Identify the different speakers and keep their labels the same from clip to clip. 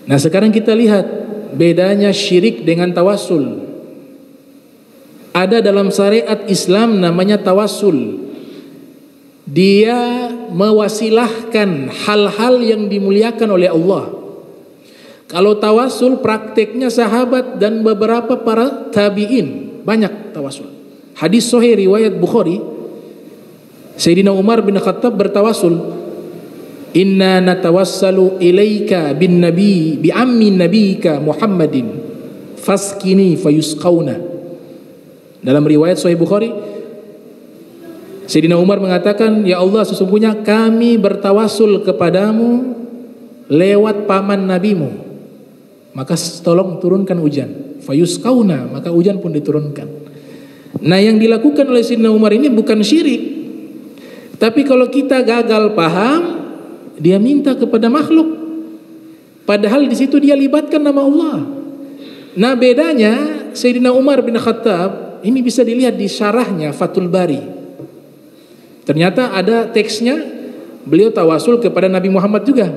Speaker 1: Nah sekarang kita lihat bedanya syirik dengan tawassul. Ada dalam syariat Islam namanya tawassul. Dia mewasilahkan hal-hal yang dimuliakan oleh Allah. Kalau tawassul prakteknya sahabat dan beberapa para tabi'in, banyak tawassul. Hadis sahih riwayat Bukhari, Sayyidina Umar bin Khattab bertawassul, inna natawassalu ilaika bin nabi bi ammi nabika Muhammadin faskini fayusqauna. Dalam riwayat sahih Bukhari, Sayyidina Umar mengatakan, ya Allah, sesungguhnya kami bertawassul kepadamu lewat paman nabimu, maka tolong turunkan hujan. Fayusqauna, maka hujan pun diturunkan. Nah yang dilakukan oleh Sayyidina Umar ini bukan syirik, tapi kalau kita gagal paham, dia minta kepada makhluk, padahal di situ dia libatkan nama Allah. Nah bedanya Sayyidina Umar bin Khattab ini bisa dilihat di syarahnya Fathul Bari. Ternyata ada teksnya, beliau tawasul kepada Nabi Muhammad juga,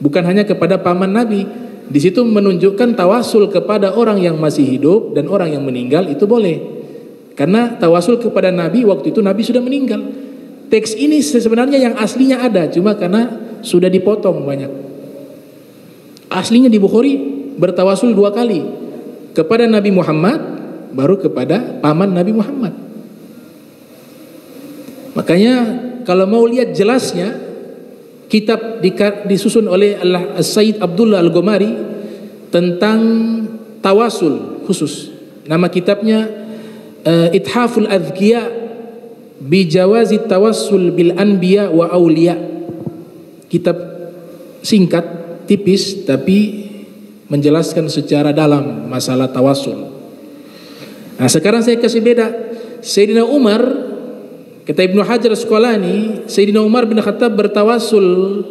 Speaker 1: bukan hanya kepada paman Nabi. Di situ menunjukkan tawasul kepada orang yang masih hidup dan orang yang meninggal itu boleh, karena tawasul kepada Nabi waktu itu Nabi sudah meninggal. Teks ini sebenarnya yang aslinya ada, cuma karena sudah dipotong banyak. Aslinya di Bukhari bertawasul 2 kali, kepada Nabi Muhammad, baru kepada paman Nabi Muhammad. Makanya kalau mau lihat jelasnya, kitab disusun oleh Sayyid Abdullah Al-Ghomari tentang tawasul khusus. Nama kitabnya Ithaful Adhkiya Bijawazi Tawassul bil Anbiya wa Auliya. Kitab singkat, tipis, tapi menjelaskan secara dalam masalah tawassul. Nah sekarang saya kasih beda. Sayyidina Umar, kata Ibnu Hajar Asqalani, Sayyidina Umar bin Khattab bertawassul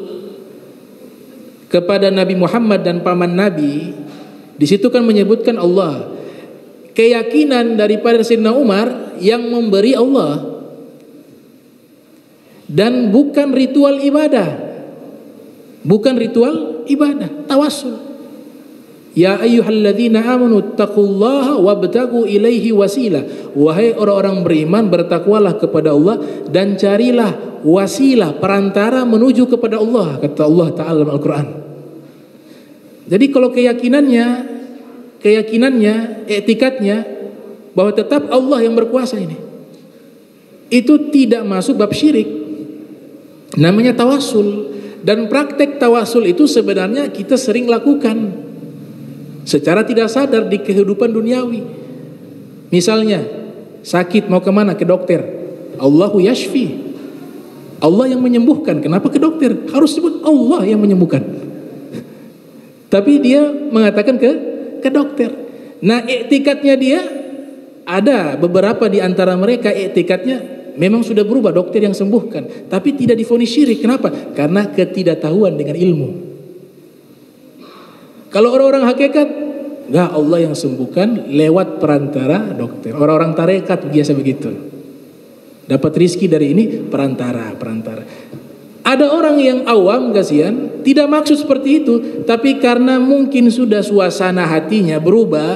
Speaker 1: kepada Nabi Muhammad dan paman Nabi. Di situ kan menyebutkan Allah. Keyakinan daripada Sayyidina Umar yang memberi Allah, dan bukan ritual ibadah, bukan ritual ibadah, tawassul. Ya ayyuhalladzina amanu taqullaha wabtagu ilaihi wasilah. Wahai orang-orang beriman, bertakwalah kepada Allah dan carilah wasilah, perantara menuju kepada Allah, kata Allah Ta'ala dalam Al-Quran. Jadi kalau keyakinannya, etikatnya bahwa tetap Allah yang berkuasa ini, itu tidak masuk bab syirik, namanya tawassul. Dan praktek tawassul itu sebenarnya kita sering lakukan secara tidak sadar di kehidupan duniawi. Misalnya sakit mau kemana? Ke dokter. Allahu yashfi, Allah yang menyembuhkan. Kenapa ke dokter? Harus sebut Allah yang menyembuhkan. Tapi dia mengatakan ke dokter. Nah etikatnya dia, ada beberapa di antara mereka etikatnya memang sudah berubah, dokter yang sembuhkan, tapi tidak divonis syirik. Kenapa? Karena ketidaktahuan dengan ilmu. Kalau orang-orang hakikat, enggak, Allah yang sembuhkan lewat perantara dokter. Orang-orang tarekat biasa begitu. Dapat rizki dari ini perantara. Ada orang yang awam, kasihan, tidak maksud seperti itu, tapi karena mungkin sudah suasana hatinya berubah,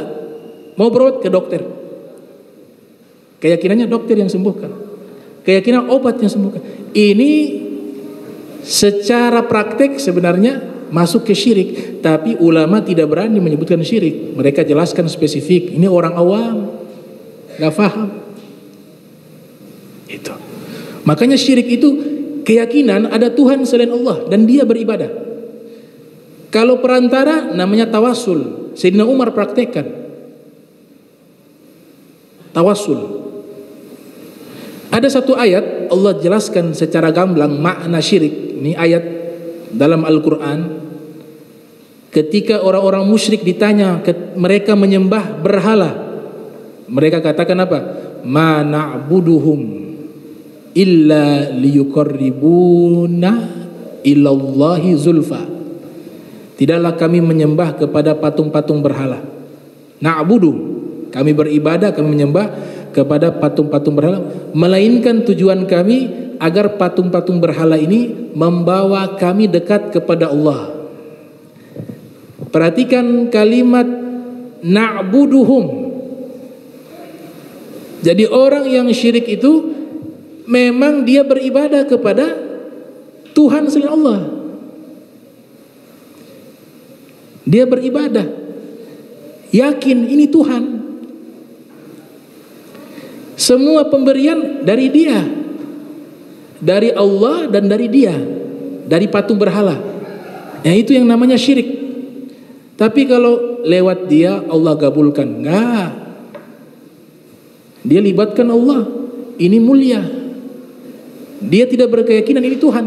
Speaker 1: mau berobat ke dokter. Keyakinannya dokter yang sembuhkan, keyakinan obat yang sembuhkan. Ini secara praktek sebenarnya masuk ke syirik, tapi ulama tidak berani menyebutkan syirik. Mereka jelaskan spesifik, ini orang awam gak paham itu. Makanya syirik itu keyakinan ada Tuhan selain Allah dan dia beribadah. Kalau perantara namanya tawassul. Sayyidina Umar praktekkan tawassul. Ada satu ayat Allah jelaskan secara gamblang makna syirik. Ini ayat dalam Al-Quran. Ketika orang-orang musyrik ditanya, mereka menyembah berhala, mereka katakan apa? Ma na'buduhum illa liyuqarribuna ilallahi zulfa. Tidaklah kami menyembah kepada patung-patung berhala. Na'budu, kami beribadah, kami menyembah kepada patung-patung berhala, melainkan tujuan kami agar patung-patung berhala ini membawa kami dekat kepada Allah. Perhatikan kalimat na'buduhum. Jadi orang yang syirik itu memang dia beribadah kepada Tuhan selain Allah. Dia beribadah, yakin ini Tuhan. Semua pemberian dari Dia, dari Allah dan dari Dia, dari patung berhala. Nah, itu yang namanya syirik. Tapi kalau lewat Dia Allah gabulkan, enggak. Dia libatkan Allah, ini mulia. Dia tidak berkeyakinan ini Tuhan.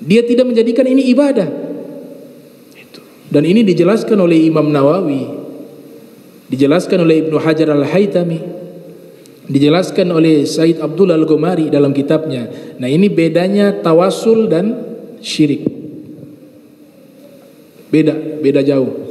Speaker 1: Dia tidak menjadikan ini ibadah. Dan ini dijelaskan oleh Imam Nawawi, dijelaskan oleh Ibnu Hajar Al-Haytami, dijelaskan oleh Said Abdul Al-Ghumari dalam kitabnya. Nah, ini bedanya tawasul dan syirik. Beda jauh.